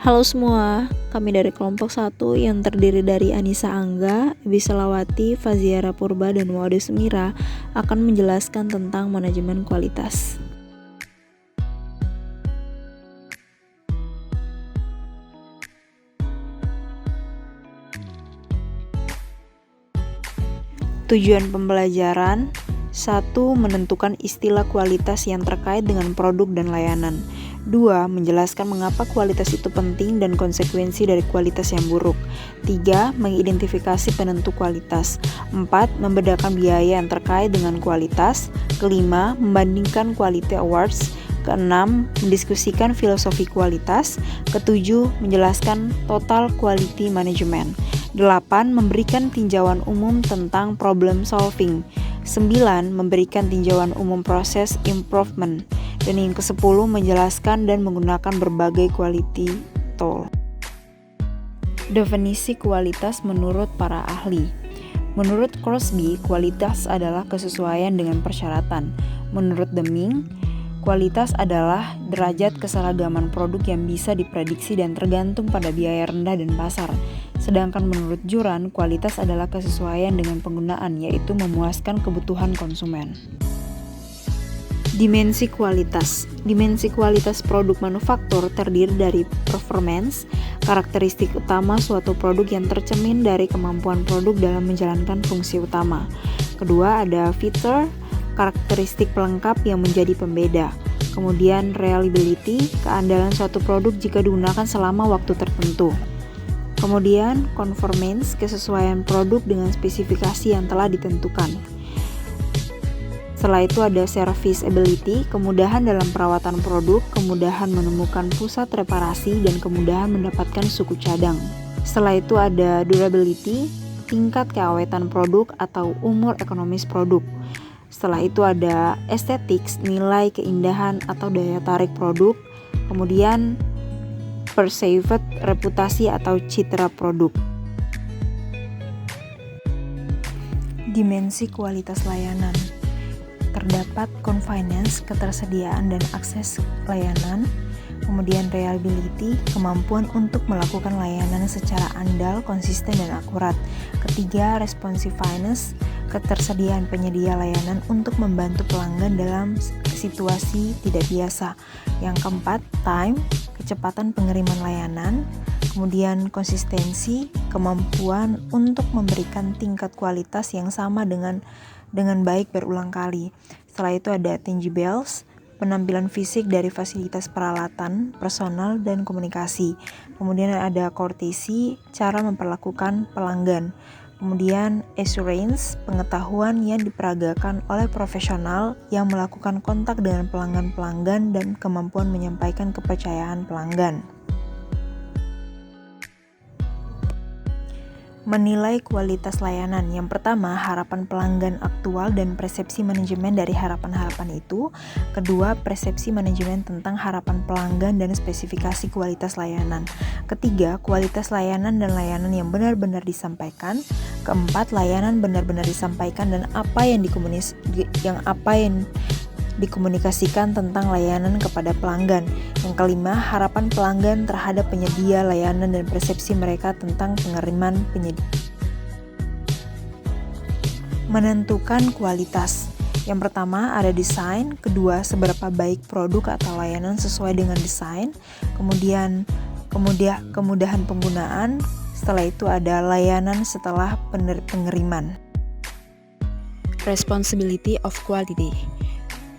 Halo semua, kami dari kelompok 1 yang terdiri dari Anissa Angga, Ibi Selawati, Faziara Purba, dan Maude Semira akan menjelaskan tentang manajemen kualitas. Tujuan pembelajaran: 1. Menentukan istilah kualitas yang terkait dengan produk dan layanan. 2. Menjelaskan mengapa kualitas itu penting dan konsekuensi dari kualitas yang buruk. 3. Mengidentifikasi penentu kualitas. 4. Membedakan biaya yang terkait dengan kualitas. Kelima, membandingkan quality awards. Keenam, mendiskusikan filosofi kualitas. Ketujuh, menjelaskan total quality management. 8. Memberikan tinjauan umum tentang problem solving. 9. Memberikan tinjauan umum proses improvement. Dan yang ke-10, menjelaskan dan menggunakan berbagai quality tool. Definisi kualitas menurut para ahli. Menurut Crosby, kualitas adalah kesesuaian dengan persyaratan. Menurut Deming, kualitas adalah derajat keseragaman produk yang bisa diprediksi dan tergantung pada biaya rendah dan pasar. Sedangkan menurut Juran, kualitas adalah kesesuaian dengan penggunaan, yaitu memuaskan kebutuhan konsumen. Dimensi kualitas. Dimensi kualitas produk manufaktur terdiri dari performance, karakteristik utama suatu produk yang tercermin dari kemampuan produk dalam menjalankan fungsi utama. Kedua, ada feature, karakteristik pelengkap yang menjadi pembeda. Kemudian reliability, keandalan suatu produk jika digunakan selama waktu tertentu. Kemudian conformance, kesesuaian produk dengan spesifikasi yang telah ditentukan. Setelah itu ada serviceability, kemudahan dalam perawatan produk, kemudahan menemukan pusat reparasi, dan kemudahan mendapatkan suku cadang. Setelah itu ada durability, tingkat keawetan produk atau umur ekonomis produk. Setelah itu ada aesthetics, nilai keindahan atau daya tarik produk. Kemudian perceived, reputasi atau citra produk. Dimensi kualitas layanan. Terdapat convenience, ketersediaan dan akses layanan. Kemudian reliability, kemampuan untuk melakukan layanan secara andal, konsisten dan akurat. Ketiga, responsiveness, ketersediaan penyedia layanan untuk membantu pelanggan dalam situasi tidak biasa. Yang keempat, time, kecepatan pengiriman layanan. Kemudian konsistensi, kemampuan untuk memberikan tingkat kualitas yang sama dengan baik berulang kali. Setelah itu ada tangibles, penampilan fisik dari fasilitas peralatan, personal, dan komunikasi. Kemudian ada courtesy, cara memperlakukan pelanggan. Kemudian assurance, pengetahuan yang diperagakan oleh profesional yang melakukan kontak dengan pelanggan-pelanggan dan kemampuan menyampaikan kepercayaan pelanggan. Menilai kualitas layanan. Yang pertama, harapan pelanggan aktual dan persepsi manajemen dari harapan-harapan itu. Kedua, persepsi manajemen tentang harapan pelanggan dan spesifikasi kualitas layanan. Ketiga, kualitas layanan dan layanan yang benar-benar disampaikan. Keempat, layanan benar-benar disampaikan dan apa yang dikomunikasikan tentang layanan kepada pelanggan. Yang kelima, harapan pelanggan terhadap penyedia layanan dan persepsi mereka tentang pengiriman penyedia. Menentukan kualitas. Yang pertama ada desain, kedua seberapa baik produk atau layanan sesuai dengan desain, kemudian kemudahan penggunaan, setelah itu ada layanan setelah pengiriman. Responsibility of quality.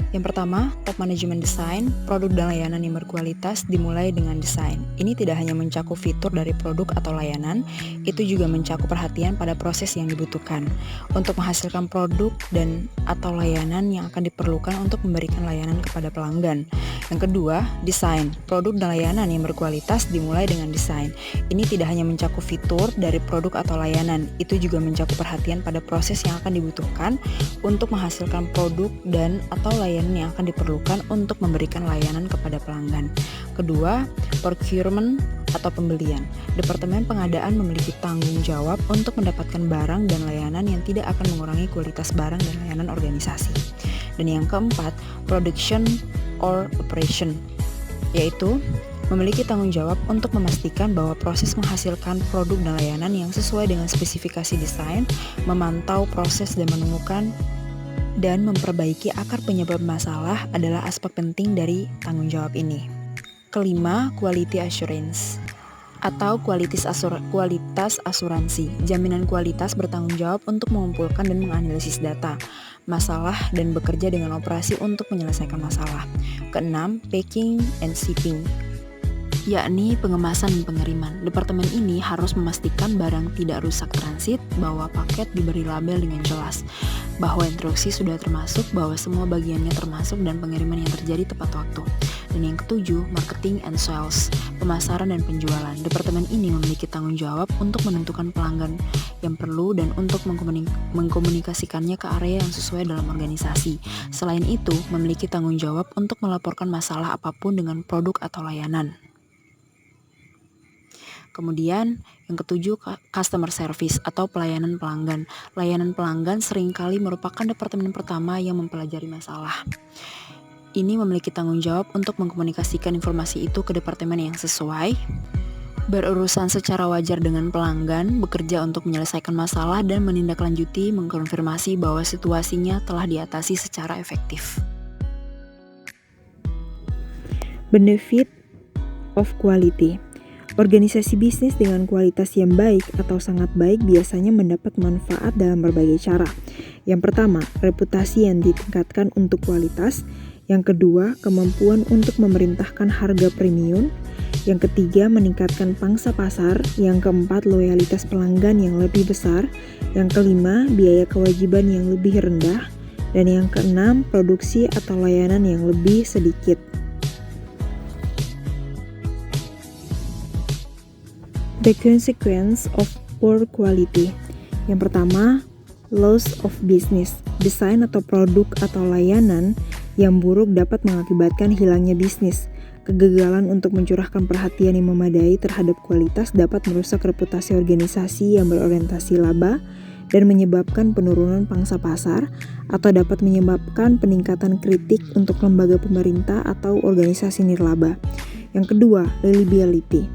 Yang pertama, top management design, produk dan layanan yang berkualitas dimulai dengan desain. Ini tidak hanya mencakup fitur dari produk atau layanan, itu juga mencakup perhatian pada proses yang dibutuhkan untuk menghasilkan produk dan atau layanan yang akan diperlukan untuk memberikan layanan kepada pelanggan. Yang kedua, desain, produk dan layanan yang berkualitas dimulai dengan desain. Ini tidak hanya mencakup fitur dari produk atau layanan, itu juga mencakup perhatian pada proses yang akan dibutuhkan untuk menghasilkan produk dan atau layanan yang akan diperlukan untuk memberikan layanan kepada pelanggan. Kedua, procurement atau pembelian. Departemen pengadaan memiliki tanggung jawab untuk mendapatkan barang dan layanan yang tidak akan mengurangi kualitas barang dan layanan organisasi. Dan yang keempat, production or operation, yaitu memiliki tanggung jawab untuk memastikan bahwa proses menghasilkan produk dan layanan yang sesuai dengan spesifikasi desain, memantau proses dan menemukan dan memperbaiki akar penyebab masalah adalah aspek penting dari tanggung jawab ini. Kelima, quality assurance atau kualitas asuransi. Jaminan kualitas bertanggung jawab untuk mengumpulkan dan menganalisis data, masalah, dan bekerja dengan operasi untuk menyelesaikan masalah. Keenam, packing and shipping, yakni pengemasan dan pengiriman. Departemen ini harus memastikan barang tidak rusak transit, bahwa paket diberi label dengan jelas, bahwa instruksi sudah termasuk, bahwa semua bagiannya termasuk, dan pengiriman yang terjadi tepat waktu. Dan yang ketujuh, marketing and sales, pemasaran dan penjualan. Departemen ini memiliki tanggung jawab untuk menentukan pelanggan yang perlu dan untuk mengkomunikasikannya ke area yang sesuai dalam organisasi. Selain itu, memiliki tanggung jawab untuk melaporkan masalah apapun dengan produk atau layanan. Kemudian, yang ketujuh, customer service atau pelayanan pelanggan. Layanan pelanggan seringkali merupakan departemen pertama yang mempelajari masalah. Ini memiliki tanggung jawab untuk mengkomunikasikan informasi itu ke departemen yang sesuai, berurusan secara wajar dengan pelanggan, bekerja untuk menyelesaikan masalah, dan menindaklanjuti mengkonfirmasi bahwa situasinya telah diatasi secara efektif. Benefit of quality. Organisasi bisnis dengan kualitas yang baik atau sangat baik biasanya mendapat manfaat dalam berbagai cara. Yang pertama, reputasi yang ditingkatkan untuk kualitas. Yang kedua, kemampuan untuk memerintahkan harga premium. Yang ketiga, meningkatkan pangsa pasar. Yang keempat, loyalitas pelanggan yang lebih besar. Yang kelima, biaya kewajiban yang lebih rendah. Dan yang keenam, produksi atau layanan yang lebih sedikit. The consequence of poor quality. Yang pertama, loss of business. Desain atau produk atau layanan yang buruk dapat mengakibatkan hilangnya bisnis. Kegagalan untuk mencurahkan perhatian yang memadai terhadap kualitas dapat merusak reputasi organisasi yang berorientasi laba dan menyebabkan penurunan pangsa pasar, atau dapat menyebabkan peningkatan kritik untuk lembaga pemerintah atau organisasi nirlaba. Yang kedua, reliability.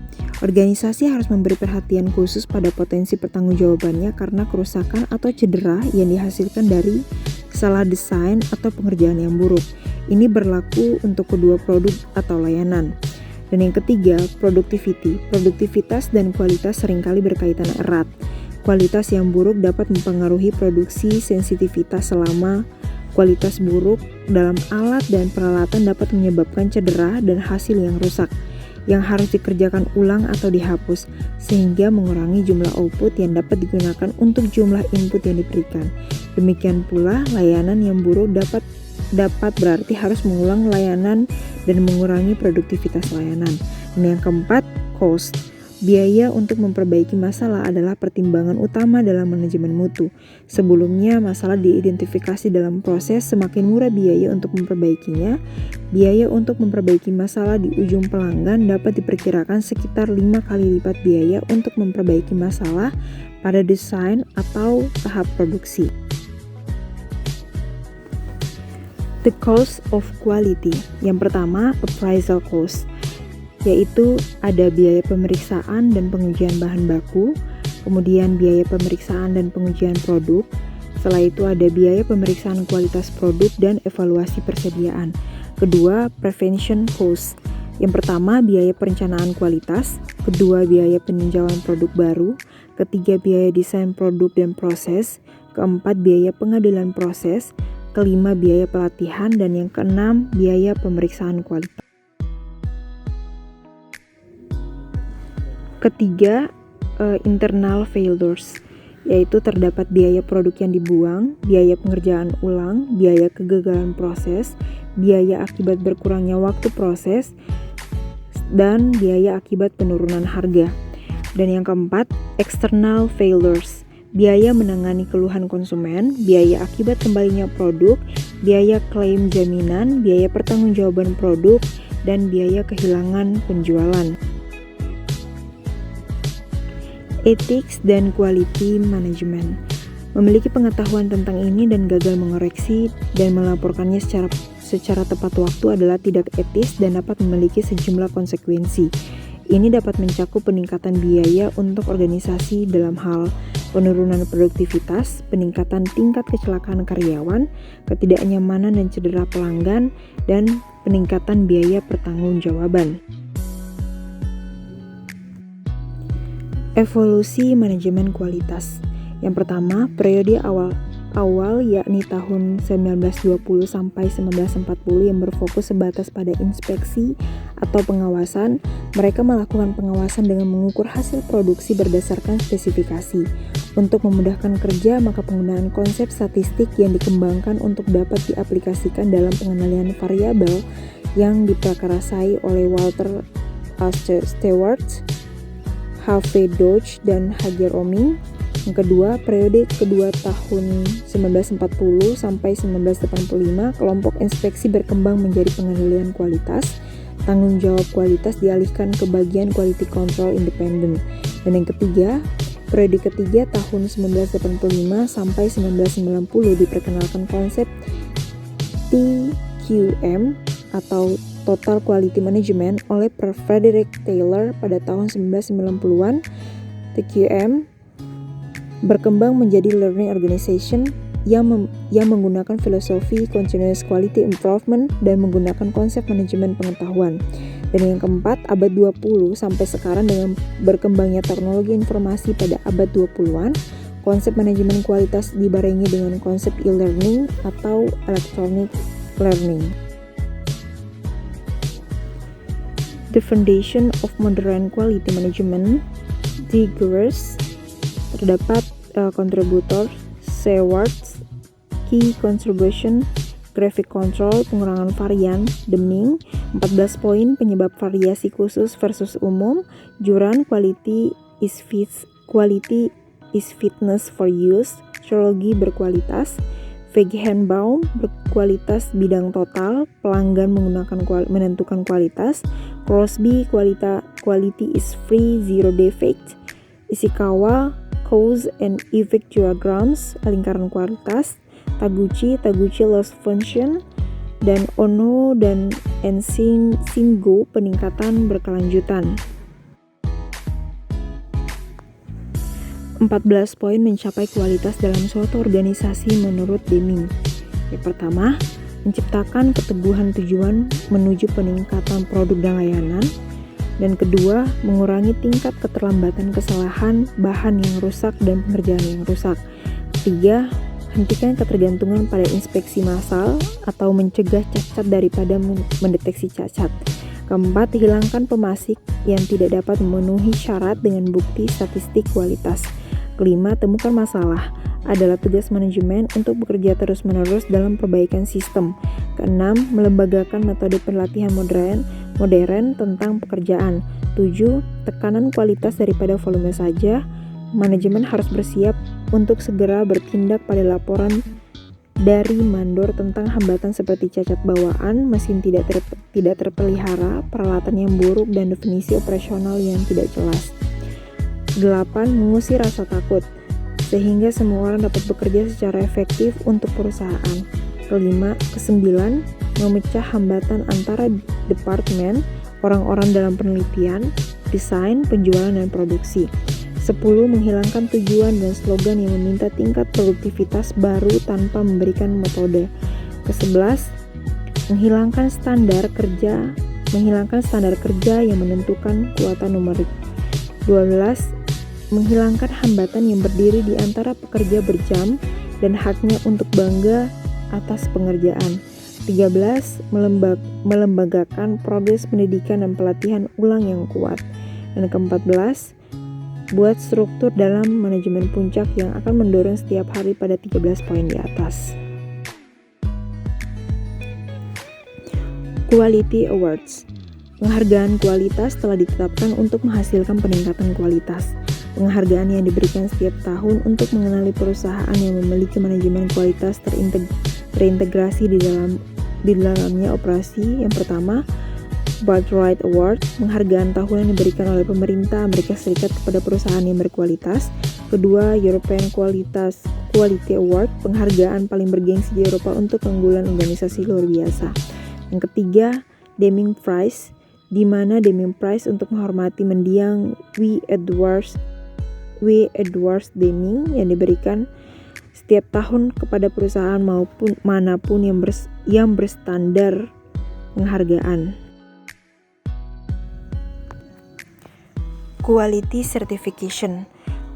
Organisasi harus memberi perhatian khusus pada potensi pertanggungjawabannya karena kerusakan atau cedera yang dihasilkan dari salah desain atau pengerjaan yang buruk. Ini berlaku untuk kedua produk atau layanan. Dan yang ketiga, productivity. Produktivitas dan kualitas seringkali berkaitan erat. Kualitas yang buruk dapat mempengaruhi produksi sensitivitas selama kualitas buruk dalam alat dan peralatan dapat menyebabkan cedera dan hasil yang rusak, yang harus dikerjakan ulang atau dihapus, sehingga mengurangi jumlah output yang dapat digunakan untuk jumlah input yang diberikan. Demikian pula, layanan yang buruk dapat berarti harus mengulang layanan dan mengurangi produktivitas layanan. Dan yang keempat, cost. Biaya untuk memperbaiki masalah adalah pertimbangan utama dalam manajemen mutu. Sebelumnya, masalah diidentifikasi dalam proses, semakin murah biaya untuk memperbaikinya. Biaya untuk memperbaiki masalah di ujung pelanggan dapat diperkirakan sekitar 5 kali lipat biaya untuk memperbaiki masalah pada desain atau tahap produksi. The cost of quality. Yang pertama, appraisal cost, yaitu ada biaya pemeriksaan dan pengujian bahan baku, kemudian biaya pemeriksaan dan pengujian produk. Setelah itu ada biaya pemeriksaan kualitas produk dan evaluasi persediaan. Kedua, prevention cost. Yang pertama, biaya perencanaan kualitas. Kedua, biaya peninjauan produk baru. Ketiga, biaya desain produk dan proses. Keempat, biaya pengadilan proses. Kelima, biaya pelatihan. Dan yang keenam, biaya pemeriksaan kualitas. Ketiga, internal failures, yaitu terdapat biaya produk yang dibuang, biaya pengerjaan ulang, biaya kegagalan proses, biaya akibat berkurangnya waktu proses, dan biaya akibat penurunan harga. Dan yang keempat, external failures, biaya menangani keluhan konsumen, biaya akibat kembalinya produk, biaya klaim jaminan, biaya pertanggungjawaban produk, dan biaya kehilangan penjualan. Ethics dan quality management. Memiliki pengetahuan tentang ini dan gagal mengoreksi dan melaporkannya secara secara tepat waktu adalah tidak etis dan dapat memiliki sejumlah konsekuensi. Ini dapat mencakup peningkatan biaya untuk organisasi dalam hal penurunan produktivitas, peningkatan tingkat kecelakaan karyawan, ketidaknyamanan dan cedera pelanggan, dan peningkatan biaya pertanggungjawaban. Evolusi manajemen kualitas. Yang pertama, periode awal yakni tahun 1920 sampai 1940 yang berfokus sebatas pada inspeksi atau pengawasan. Mereka melakukan pengawasan dengan mengukur hasil produksi berdasarkan spesifikasi. Untuk memudahkan kerja, maka penggunaan konsep statistik yang dikembangkan untuk dapat diaplikasikan dalam pengendalian variabel yang diprakarasai oleh Walter Stewart, H.V. Dodge, dan H.G. Roming. Yang kedua, periode kedua tahun 1940 sampai 1985, kelompok inspeksi berkembang menjadi pengendalian kualitas. Tanggung jawab kualitas dialihkan ke bagian quality control independen. Dan yang ketiga, periode ketiga tahun 1985 sampai 1990 diperkenalkan konsep TQM atau Total Quality Management oleh Frederick Taylor pada tahun 1990-an. TQM berkembang menjadi learning organization yang menggunakan filosofi continuous quality improvement dan menggunakan konsep manajemen pengetahuan. Dan yang keempat, abad 20 sampai sekarang dengan berkembangnya teknologi informasi pada abad 20-an, konsep manajemen kualitas dibarengi dengan konsep e-learning atau electronic learning. The foundation of modern quality management, Digger's. Terdapat kontributor Seward's, Key Contribution, Graphic Control, pengurangan varian, Deming, 14 poin, penyebab variasi khusus versus umum, Juran, Quality is Fitness for Use, Sociologi berkualitas, Feigenbaum, berkualitas bidang total, pelanggan menentukan kualitas, Crosby, Quality is Free, Zero Defect, Ishikawa, Cause and Effect Diagrams, lingkaran kualitas, Taguchi Loss Function, dan Ono dan Shingo, peningkatan berkelanjutan. 14 poin mencapai kualitas dalam suatu organisasi menurut Deming. Yang pertama, menciptakan keteguhan tujuan menuju peningkatan produk dan layanan. Dan kedua, mengurangi tingkat keterlambatan kesalahan, bahan yang rusak, dan pengerjaan yang rusak. Ketiga, hentikan ketergantungan pada inspeksi massal atau mencegah cacat daripada mendeteksi cacat. Keempat, hilangkan pemasik yang tidak dapat memenuhi syarat dengan bukti statistik kualitas. Kelima, temukan masalah. Adalah tugas manajemen untuk bekerja terus-menerus dalam perbaikan sistem. Keenam, melembagakan metode pelatihan modern tentang pekerjaan. 7. Tekanan kualitas daripada volume saja. Manajemen harus bersiap untuk segera bertindak pada laporan dari mandor tentang hambatan seperti cacat bawaan, mesin tidak terpelihara, peralatan yang buruk, dan definisi operasional yang tidak jelas. 8. Mengusir rasa takut sehingga semua orang dapat bekerja secara efektif untuk perusahaan. Kesembilan, memecah hambatan antara departemen, orang-orang dalam penelitian, desain, penjualan, dan produksi. 10. Menghilangkan tujuan dan slogan yang meminta tingkat produktivitas baru tanpa memberikan metode. 11. Menghilangkan standar kerja yang menentukan kuota numerik. 12. Menghilangkan hambatan yang berdiri di antara pekerja berjam dan haknya untuk bangga atas pengerjaan. 13. Melembagakan progres pendidikan dan pelatihan ulang yang kuat. Dan ke-14, buat struktur dalam manajemen puncak yang akan mendorong setiap hari pada 13 poin di atas. Quality Awards. Penghargaan kualitas telah ditetapkan untuk menghasilkan peningkatan kualitas. Penghargaan yang diberikan setiap tahun untuk mengenali perusahaan yang memiliki manajemen kualitas terintegrasi di dalamnya operasi. Yang pertama, Birthright Award, penghargaan tahunan yang diberikan oleh pemerintah Amerika Serikat kepada perusahaan yang berkualitas. Kedua, European Quality Award, penghargaan paling bergengsi di Eropa untuk keunggulan organisasi luar biasa. Yang ketiga, Deming Prize, di mana Deming Prize untuk menghormati mendiang W. Edwards Deming yang diberikan setiap tahun kepada perusahaan maupun manapun yang berstandar penghargaan. Quality Certification,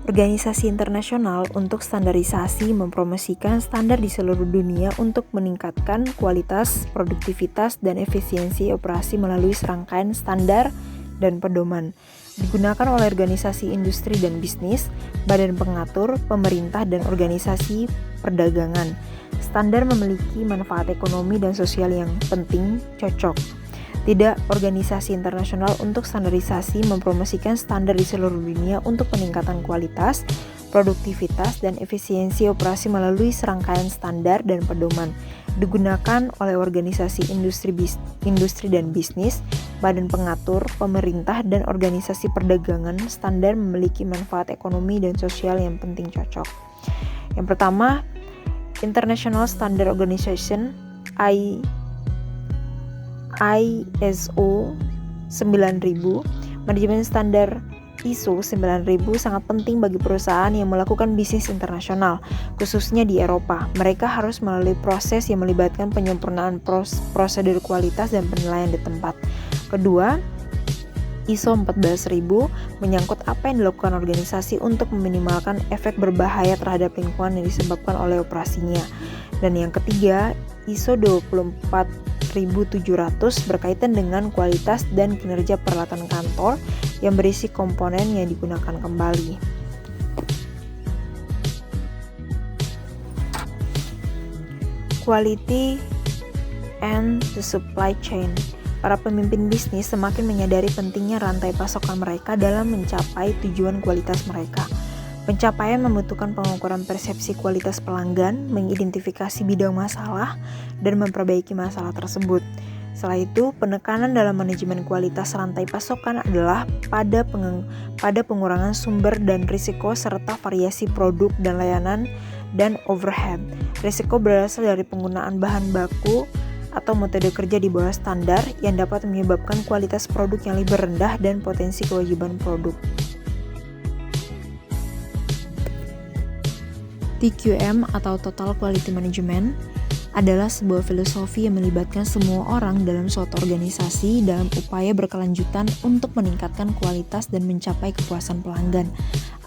organisasi internasional untuk standarisasi mempromosikan standar di seluruh dunia untuk meningkatkan kualitas, produktivitas, dan efisiensi operasi melalui serangkaian standar dan pedoman. Digunakan oleh organisasi industri dan bisnis, badan pengatur, pemerintah, dan organisasi perdagangan. Standar memiliki manfaat ekonomi dan sosial yang penting, cocok. Tidak, organisasi internasional untuk standarisasi mempromosikan standar di seluruh dunia untuk peningkatan kualitas, produktivitas, dan efisiensi operasi melalui serangkaian standar dan pedoman. Digunakan oleh organisasi industri dan bisnis, badan pengatur, pemerintah, dan organisasi perdagangan. Standar memiliki manfaat ekonomi dan sosial yang penting, cocok. Yang pertama, International Standard Organization, ISO 9000, manajemen standar ISO 9000 sangat penting bagi perusahaan yang melakukan bisnis internasional, khususnya di Eropa. Mereka harus melalui proses yang melibatkan penyempurnaan prosedur kualitas dan penilaian di tempat. Kedua, ISO 14000 menyangkut apa yang dilakukan organisasi untuk meminimalkan efek berbahaya terhadap lingkungan yang disebabkan oleh operasinya. Dan yang ketiga, ISO 24700 berkaitan dengan kualitas dan kinerja peralatan kantor yang berisi komponen yang digunakan kembali. Quality and the supply chain. Para pemimpin bisnis semakin menyadari pentingnya rantai pasokan mereka dalam mencapai tujuan kualitas mereka. Pencapaian membutuhkan pengukuran persepsi kualitas pelanggan, mengidentifikasi bidang masalah, dan memperbaiki masalah tersebut. Setelah itu, penekanan dalam manajemen kualitas rantai pasokan adalah pada pengurangan sumber dan risiko serta variasi produk dan layanan dan overhead. Risiko berasal dari penggunaan bahan baku atau metode kerja di bawah standar yang dapat menyebabkan kualitas produk yang lebih rendah dan potensi kewajiban produk. TQM atau Total Quality Management adalah sebuah filosofi yang melibatkan semua orang dalam suatu organisasi dalam upaya berkelanjutan untuk meningkatkan kualitas dan mencapai kepuasan pelanggan.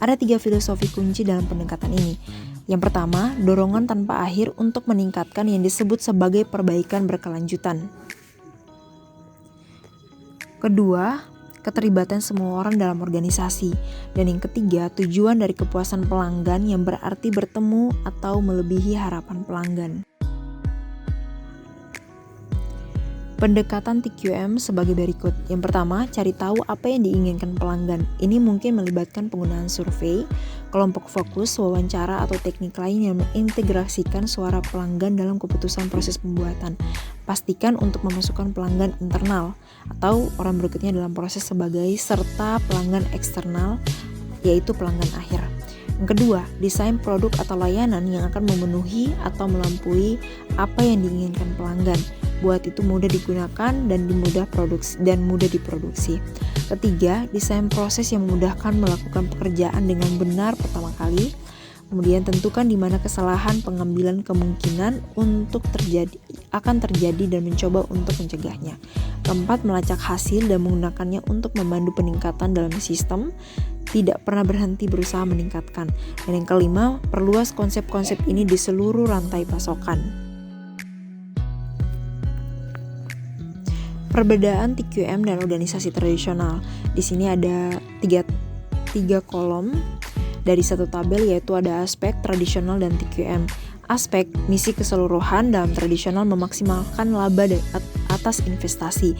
Ada 3 filosofi kunci dalam pendekatan ini. Yang pertama, dorongan tanpa akhir untuk meningkatkan yang disebut sebagai perbaikan berkelanjutan. Kedua, keterlibatan semua orang dalam organisasi. Dan yang ketiga, tujuan dari kepuasan pelanggan yang berarti bertemu atau melebihi harapan pelanggan. Pendekatan TQM sebagai berikut. Yang pertama, cari tahu apa yang diinginkan pelanggan. Ini mungkin melibatkan penggunaan survei, kelompok fokus, wawancara, atau teknik lain yang mengintegrasikan suara pelanggan dalam keputusan proses pembuatan. Pastikan untuk memasukkan pelanggan internal atau orang berikutnya dalam proses sebagai serta pelanggan eksternal, yaitu pelanggan akhir. Yang kedua, desain produk atau layanan yang akan memenuhi atau melampaui apa yang diinginkan pelanggan. Buat itu mudah digunakan dan mudah diproduksi. Ketiga, desain proses yang memudahkan melakukan pekerjaan dengan benar pertama kali. Kemudian tentukan di mana kesalahan pengambilan kemungkinan akan terjadi dan mencoba untuk mencegahnya. Keempat, melacak hasil dan menggunakannya untuk membantu peningkatan dalam sistem. Tidak pernah berhenti berusaha meningkatkan. Dan yang kelima, perluas konsep-konsep ini di seluruh rantai pasokan. Perbedaan TQM dan organisasi tradisional. Di sini ada tiga kolom dari satu tabel, yaitu ada aspek, tradisional, dan TQM. Aspek, misi keseluruhan dalam tradisional memaksimalkan laba atas investasi.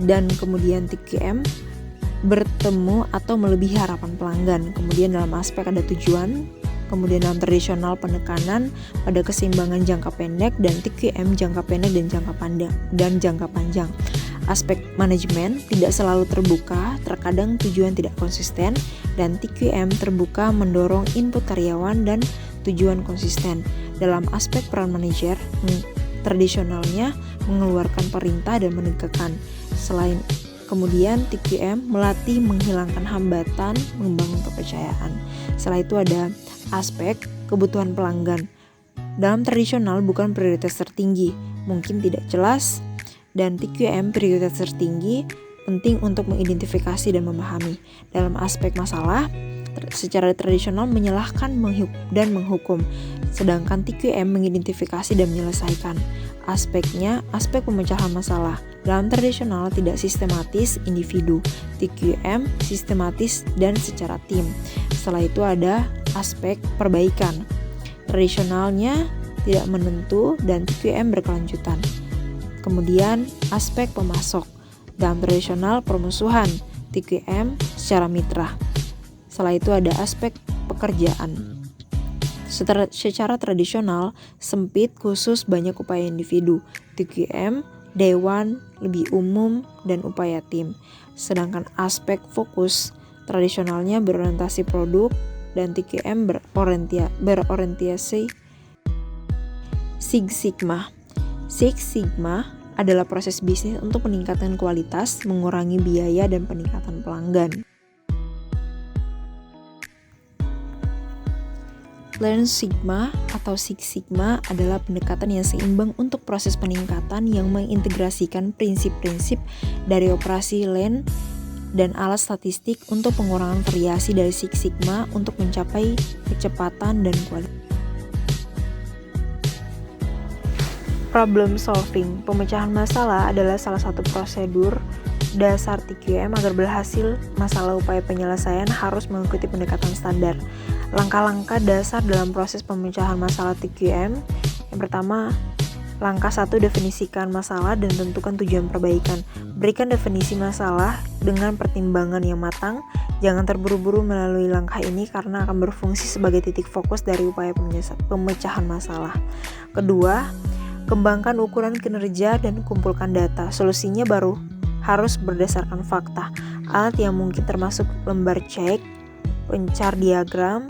Dan kemudian TQM, bertemu atau melebihi harapan pelanggan. Kemudian dalam aspek ada tujuan. Kemudian dalam tradisional penekanan pada keseimbangan jangka pendek, dan TQM jangka pendek dan jangka panjang. Aspek manajemen tidak selalu terbuka, terkadang tujuan tidak konsisten, dan TQM terbuka mendorong input karyawan dan tujuan konsisten. Dalam aspek peran manajer, tradisionalnya mengeluarkan perintah dan menegakkan. Selain kemudian TQM melatih menghilangkan hambatan, membangun kepercayaan. Setelah itu ada aspek kebutuhan pelanggan. Dalam tradisional bukan prioritas tertinggi, mungkin tidak jelas, dan TQM prioritas tertinggi penting untuk mengidentifikasi dan memahami. Dalam aspek masalah, secara tradisional menyalahkan dan menghukum, sedangkan TQM mengidentifikasi dan menyelesaikan. Aspeknya, aspek pemecahan masalah. Dalam tradisional tidak sistematis individu, TQM sistematis dan secara tim. Setelah itu ada aspek perbaikan. Tradisionalnya tidak menentu dan TQM berkelanjutan. Kemudian aspek pemasok. Dalam tradisional permusuhan, TQM secara mitra. Setelah itu ada aspek pekerjaan. Secara tradisional, sempit, khusus, banyak upaya individu. TQM, dewan, lebih umum, dan upaya tim. Sedangkan aspek fokus, tradisionalnya berorientasi produk, dan TQM berorientasi Six Sigma. Six Sigma adalah proses bisnis untuk meningkatkan kualitas, mengurangi biaya, dan peningkatan pelanggan. Lean Sigma atau Six Sigma adalah pendekatan yang seimbang untuk proses peningkatan yang mengintegrasikan prinsip-prinsip dari operasi Lean dan alat statistik untuk pengurangan variasi dari Six Sigma untuk mencapai kecepatan dan kualitas. Problem solving, pemecahan masalah adalah salah satu prosedur dasar TQM. Agar berhasil, masalah upaya penyelesaian harus mengikuti pendekatan standar. Langkah-langkah dasar dalam proses pemecahan masalah TQM. Yang pertama, langkah 1, definisikan masalah dan tentukan tujuan perbaikan. Berikan definisi masalah dengan pertimbangan yang matang. Jangan terburu-buru melalui langkah ini karena akan berfungsi sebagai titik fokus dari upaya pemecahan masalah. Kedua, kembangkan ukuran kinerja dan kumpulkan data. Solusinya baru harus berdasarkan fakta. Alat yang mungkin termasuk lembar cek, pencar diagram,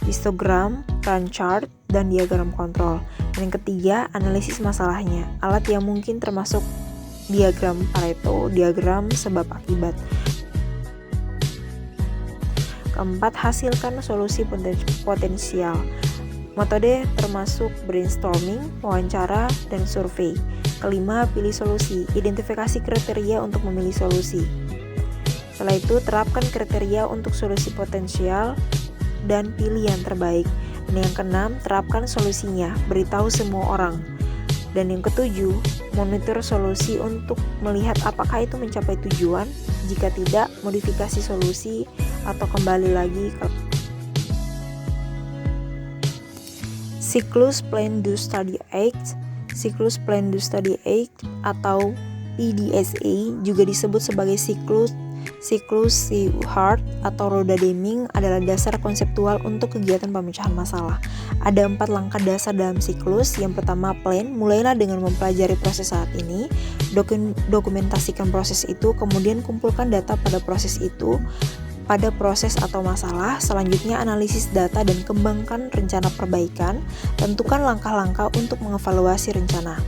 histogram, run chart, dan diagram kontrol. Dan yang ketiga, analisis masalahnya. Alat yang mungkin termasuk diagram Pareto, diagram sebab akibat. Keempat, hasilkan solusi potensial. Metode termasuk brainstorming, wawancara, dan survei. Kelima, pilih solusi. Identifikasi kriteria untuk memilih solusi. Setelah itu, terapkan kriteria untuk solusi potensial dan pilih yang terbaik. Dan yang keenam, terapkan solusinya. Beritahu semua orang. Dan yang ketujuh, monitor solusi untuk melihat apakah itu mencapai tujuan. Jika tidak, modifikasi solusi atau kembali lagi ke Siklus Plan Do Study Act. Siklus Plan Do Study Act atau PDSA juga disebut sebagai siklus Shewhart atau roda Deming adalah dasar konseptual untuk kegiatan pemecahan masalah. Ada 4 langkah dasar dalam siklus. Yang pertama, plan. Mulailah dengan mempelajari proses saat ini. Dokumentasikan proses itu, kemudian kumpulkan data pada proses itu, pada proses atau masalah. Selanjutnya, analisis data dan kembangkan rencana perbaikan. Tentukan langkah-langkah untuk mengevaluasi rencana.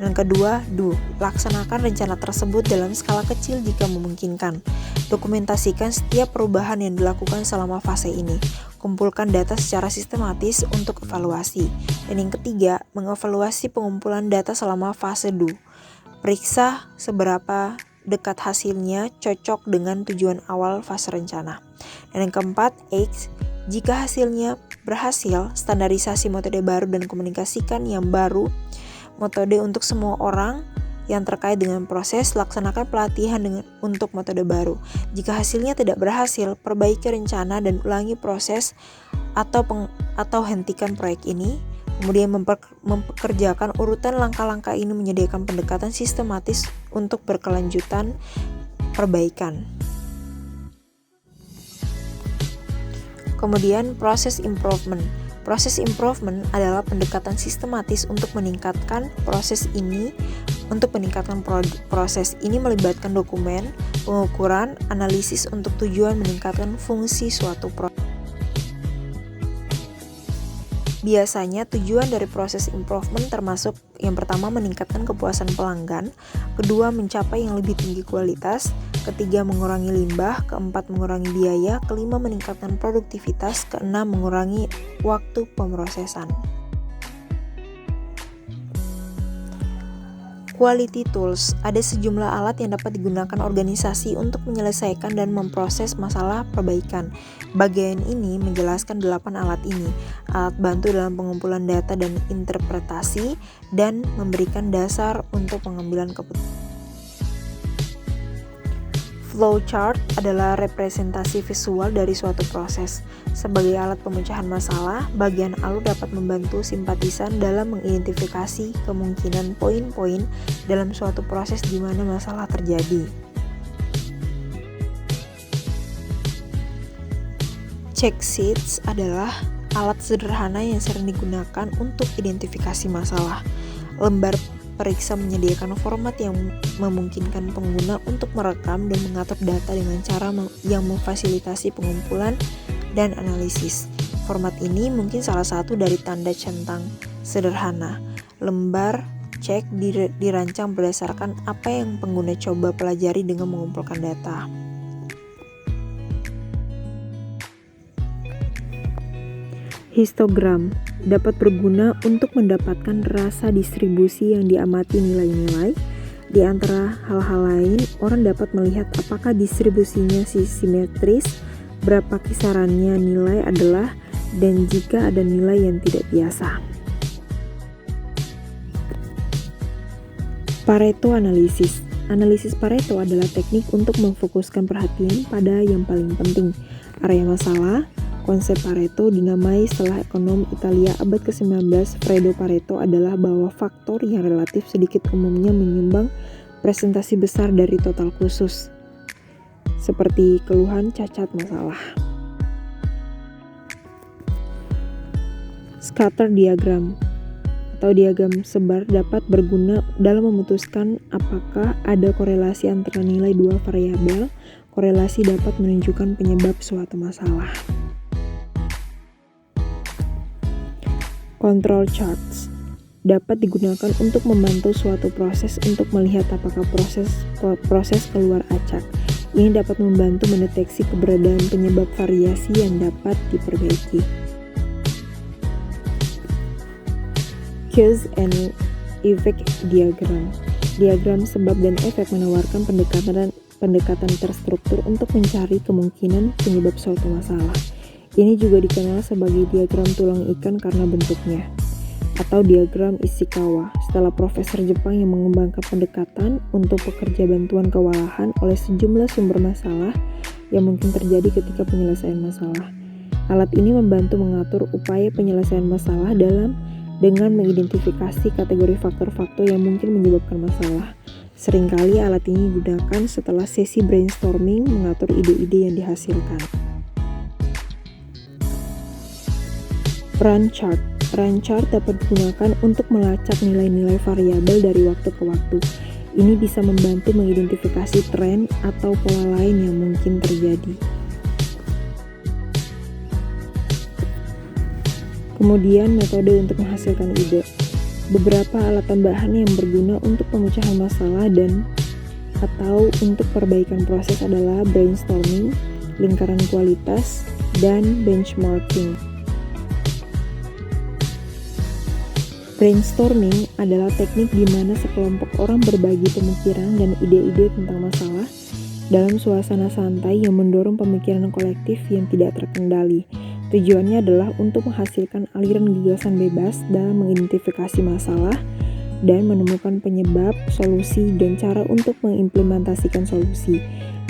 Dan kedua, do. Laksanakan rencana tersebut dalam skala kecil jika memungkinkan. Dokumentasikan setiap perubahan yang dilakukan selama fase ini. Kumpulkan data secara sistematis untuk evaluasi. Dan yang ketiga, mengevaluasi pengumpulan data selama fase do. Periksa seberapa dekat hasilnya cocok dengan tujuan awal fase rencana. Dan yang keempat, X. Jika hasilnya berhasil, standarisasi metode baru dan komunikasikan yang baru metode untuk semua orang yang terkait dengan proses. Laksanakan pelatihan untuk metode baru. Jika hasilnya tidak berhasil, perbaiki rencana dan ulangi proses atau hentikan proyek ini. Kemudian mempekerjakan urutan langkah-langkah ini menyediakan pendekatan sistematis untuk berkelanjutan perbaikan. Kemudian proses improvement. Proses improvement adalah pendekatan sistematis untuk meningkatkan proses ini. Untuk meningkatkan proses ini melibatkan dokumen, pengukuran, analisis untuk tujuan meningkatkan fungsi suatu proses. Biasanya tujuan dari proses improvement termasuk yang pertama meningkatkan kepuasan pelanggan, kedua mencapai yang lebih tinggi kualitas, ketiga mengurangi limbah, keempat mengurangi biaya, kelima meningkatkan produktivitas, keenam mengurangi waktu pemrosesan. Quality tools, ada sejumlah alat yang dapat digunakan organisasi untuk menyelesaikan dan memproses masalah perbaikan. Bagian ini menjelaskan 8 alat ini. Alat bantu dalam pengumpulan data dan interpretasi dan memberikan dasar untuk pengambilan keputusan. Flowchart adalah representasi visual dari suatu proses. Sebagai alat pemecahan masalah, bagian alur dapat membantu simpatisan dalam mengidentifikasi kemungkinan poin-poin dalam suatu proses di mana masalah terjadi. Check sheets adalah alat sederhana yang sering digunakan untuk identifikasi masalah. Lembar periksa menyediakan format yang memungkinkan pengguna untuk merekam dan mengatur data dengan cara yang memfasilitasi pengumpulan dan analisis. Format ini mungkin salah satu dari tanda centang sederhana. Lembar cek dirancang berdasarkan apa yang pengguna coba pelajari dengan mengumpulkan data. Histogram dapat berguna untuk mendapatkan rasa distribusi yang diamati nilai-nilai. Di antara hal-hal lain, orang dapat melihat apakah distribusinya simetris, berapa kisarannya nilai adalah, dan jika ada nilai yang tidak biasa. Pareto Analysis. Analisis Pareto adalah teknik untuk memfokuskan perhatian pada yang paling penting. Area masalah. Konsep Pareto dinamai setelah ekonom Italia abad ke-19 Fredo Pareto adalah bahwa faktor yang relatif sedikit umumnya menyumbang presentasi besar dari total khusus, seperti keluhan, cacat, masalah. Scatter diagram atau diagram sebar dapat berguna dalam memutuskan apakah ada korelasi antara nilai dua variabel. Korelasi dapat menunjukkan penyebab suatu masalah. Control charts dapat digunakan untuk membantu suatu proses untuk melihat apakah proses keluar acak. Ini dapat membantu mendeteksi keberadaan penyebab variasi yang dapat diperbaiki. Cause and effect diagram. Diagram sebab dan efek menawarkan pendekatan terstruktur untuk mencari kemungkinan penyebab suatu masalah. Ini juga dikenal sebagai diagram tulang ikan karena bentuknya, atau diagram Ishikawa, setelah profesor Jepang yang mengembangkan pendekatan untuk pekerja bantuan kewalahan oleh sejumlah sumber masalah yang mungkin terjadi ketika penyelesaian masalah. Alat ini membantu mengatur upaya penyelesaian masalah dengan mengidentifikasi kategori faktor-faktor yang mungkin menyebabkan masalah. Seringkali alat ini digunakan setelah sesi brainstorming mengatur ide-ide yang dihasilkan. Run chart. Run chart dapat digunakan untuk melacak nilai-nilai variabel dari waktu ke waktu. Ini bisa membantu mengidentifikasi tren atau pola lain yang mungkin terjadi. Kemudian metode untuk menghasilkan ide. Beberapa alat tambahan yang berguna untuk pemecahan masalah atau untuk perbaikan proses adalah brainstorming, lingkaran kualitas, dan benchmarking. Brainstorming adalah teknik di mana sekelompok orang berbagi pemikiran dan ide-ide tentang masalah dalam suasana santai yang mendorong pemikiran kolektif yang tidak terkendali. Tujuannya adalah untuk menghasilkan aliran gagasan bebas dalam mengidentifikasi masalah dan menemukan penyebab, solusi, dan cara untuk mengimplementasikan solusi.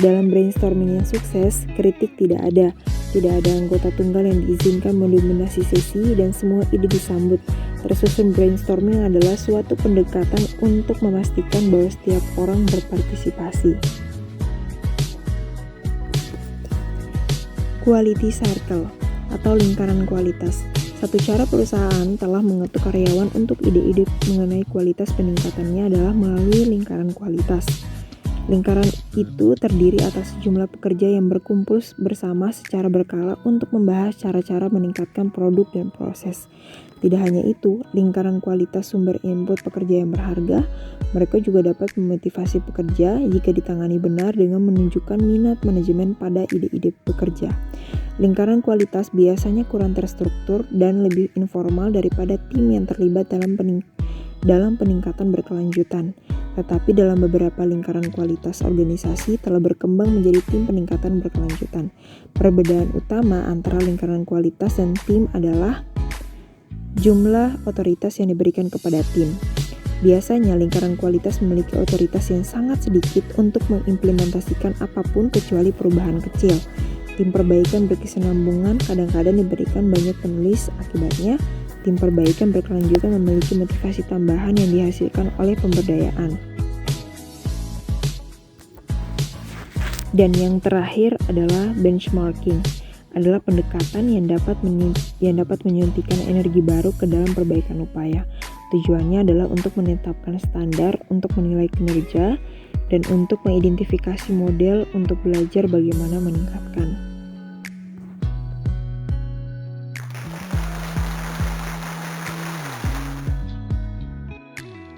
Dalam brainstorming yang sukses, kritik tidak ada. Tidak ada anggota tunggal yang diizinkan mendominasi sesi dan semua ide disambut. Tersusun brainstorming adalah suatu pendekatan untuk memastikan bahwa setiap orang berpartisipasi. Quality Circle atau lingkaran kualitas. Satu cara perusahaan telah mengetuk karyawan untuk ide-ide mengenai kualitas peningkatannya adalah melalui lingkaran kualitas. Lingkaran itu terdiri atas sejumlah pekerja yang berkumpul bersama secara berkala untuk membahas cara-cara meningkatkan produk dan proses. Tidak hanya itu, lingkaran kualitas sumber input pekerja yang berharga, mereka juga dapat memotivasi pekerja jika ditangani benar dengan menunjukkan minat manajemen pada ide-ide pekerja. Lingkaran kualitas biasanya kurang terstruktur dan lebih informal daripada tim yang terlibat dalam peningkatan berkelanjutan. Tetapi dalam beberapa lingkaran kualitas organisasi telah berkembang menjadi tim peningkatan berkelanjutan. Perbedaan utama antara lingkaran kualitas dan tim adalah jumlah otoritas yang diberikan kepada tim. Biasanya lingkaran kualitas memiliki otoritas yang sangat sedikit untuk mengimplementasikan apapun kecuali perubahan kecil. Tim perbaikan berkesinambungan kadang-kadang diberikan banyak penulis, akibatnya tim perbaikan berkelanjutan memiliki motivasi tambahan yang dihasilkan oleh pemberdayaan. Dan yang terakhir adalah benchmarking, adalah pendekatan yang dapat menyuntikkan energi baru ke dalam perbaikan upaya. Tujuannya adalah untuk menetapkan standar, untuk menilai kinerja, dan untuk mengidentifikasi model untuk belajar bagaimana meningkatkan.